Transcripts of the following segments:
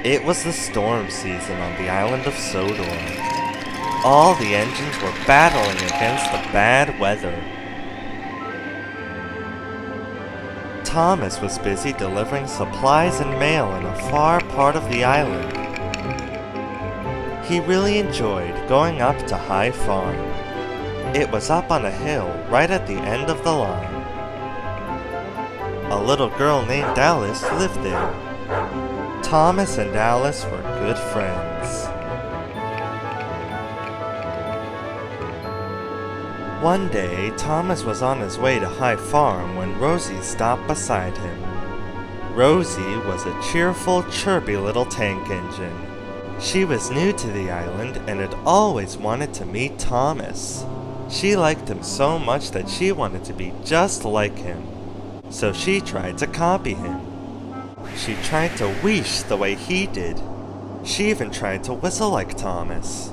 It was the storm season on the island of Sodor. All the engines were battling against the bad weather. Thomas was busy delivering supplies and mail in a far part of the island. He really enjoyed going up to High Farm. It was up on a hill right at the end of the line. A little girl named Alice lived there. Thomas and Alice were good friends. One day, Thomas was on his way to High Farm when Rosie stopped beside him. Rosie was a cheerful, chirpy little tank engine. She was new to the island and had always wanted to meet Thomas. She liked him so much that she wanted to be just like him. So she tried to copy him. She tried to whoosh the way he did. She even tried to whistle like Thomas.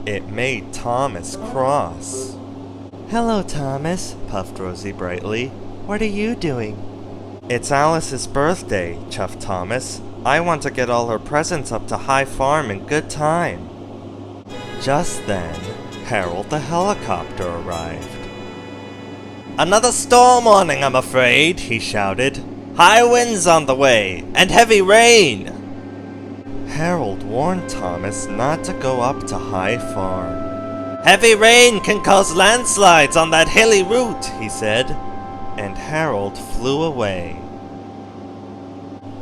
It made Thomas cross. "Hello, Thomas," puffed Rosie brightly. "What are you doing?" "It's Alice's birthday," chuffed Thomas. "I want to get all her presents up to High Farm in good time." Just then, Harold the helicopter arrived. "Another storm warning, I'm afraid," he shouted. "High winds on the way, and heavy rain." Harold warned Thomas not to go up to High Farm. "Heavy rain can cause landslides on that hilly route," he said, and Harold flew away.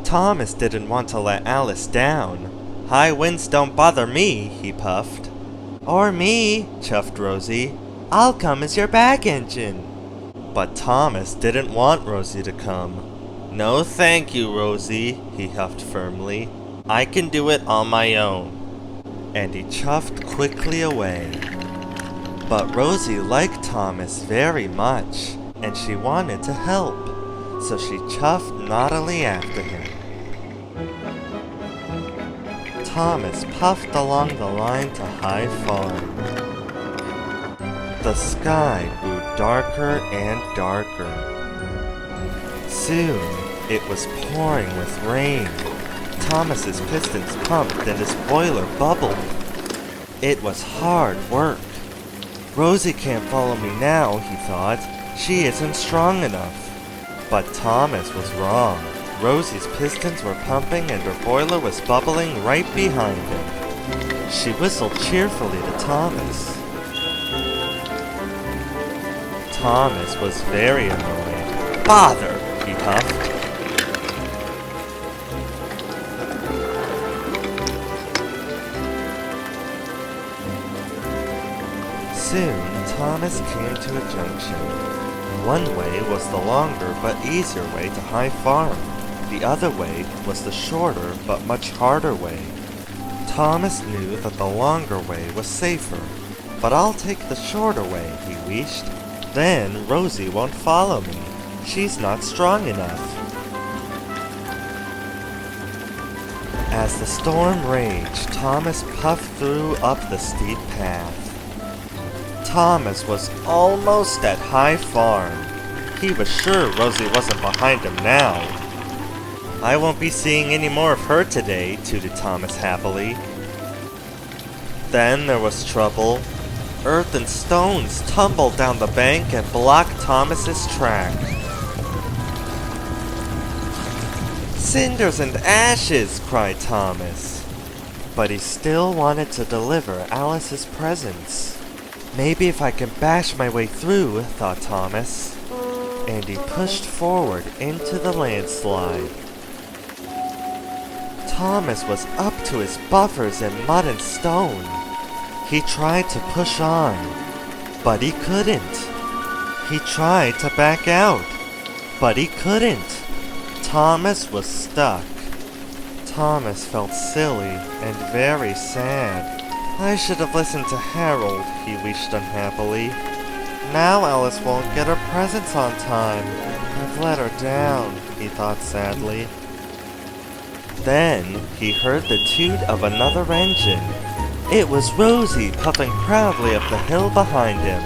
Thomas didn't want to let Alice down. "High winds don't bother me," he puffed. "Or me," chuffed Rosie. "I'll come as your back engine." But Thomas didn't want Rosie to come. "No thank you, Rosie," he huffed firmly. "I can do it on my own." And he chuffed quickly away. But Rosie liked Thomas very much, and she wanted to help, so she chuffed naughtily after him. Thomas puffed along the line to High Farm. The sky grew darker and darker. Soon, it was pouring with rain. Thomas's pistons pumped and his boiler bubbled. It was hard work. "Rosie can't follow me now," he thought. "She isn't strong enough." But Thomas was wrong. Rosie's pistons were pumping and her boiler was bubbling right behind him. She whistled cheerfully to Thomas. Thomas was very annoyed. "Bother!" he huffed. Soon, Thomas came to a junction. One way was the longer but easier way to High Farm. The other way was the shorter but much harder way. Thomas knew that the longer way was safer. "But I'll take the shorter way," he wished. "Then Rosie won't follow me. She's not strong enough." As the storm raged, Thomas puffed through up the steep path. Thomas was almost at High Farm. He was sure Rosie wasn't behind him now. "I won't be seeing any more of her today," tooted Thomas happily. Then there was trouble. Earth and stones tumbled down the bank and blocked Thomas's track. "Cinders and ashes!" cried Thomas. But he still wanted to deliver Alice's presents. "Maybe if I can bash my way through," thought Thomas. And he pushed forward into the landslide. Thomas was up to his buffers in mud and stone. He tried to push on, but he couldn't. He tried to back out, but he couldn't. Thomas was stuck. Thomas felt silly and very sad. "I should have listened to Harold," he wished unhappily. "Now Alice won't get her presents on time. I've let her down," he thought sadly. Then he heard the toot of another engine. It was Rosie puffing proudly up the hill behind him.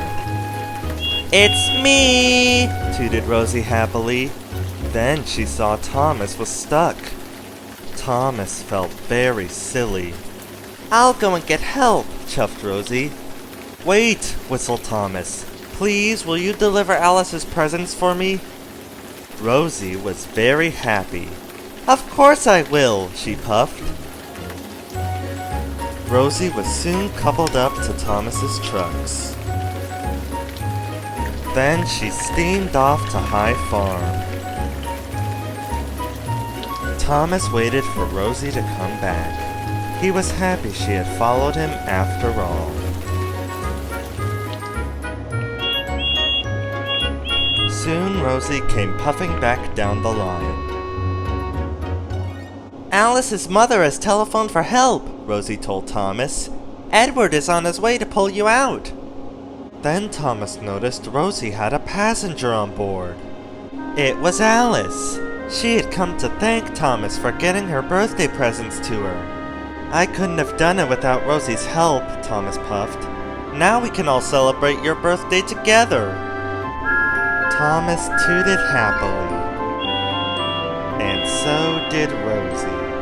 "It's me!" tooted Rosie happily. Then she saw Thomas was stuck. Thomas felt very silly. I'll go and get help, chuffed Rosie. Wait, whistled Thomas. Please, will you deliver Alice's presents for me? Rosie was very happy. Of course I will, she puffed. Rosie was soon coupled up to Thomas's trucks. Then she steamed off to High Farm. Thomas waited for Rosie to come back. He was happy she had followed him after all. Soon Rosie came puffing back down the line. Alice's mother has telephoned for help, Rosie told Thomas. Edward is on his way to pull you out. Then Thomas noticed Rosie had a passenger on board. It was Alice. She had come to thank Thomas for getting her birthday presents to her. I couldn't have done it without Rosie's help, Thomas puffed. Now we can all celebrate your birthday together. Thomas tooted happily. And so did Rosie.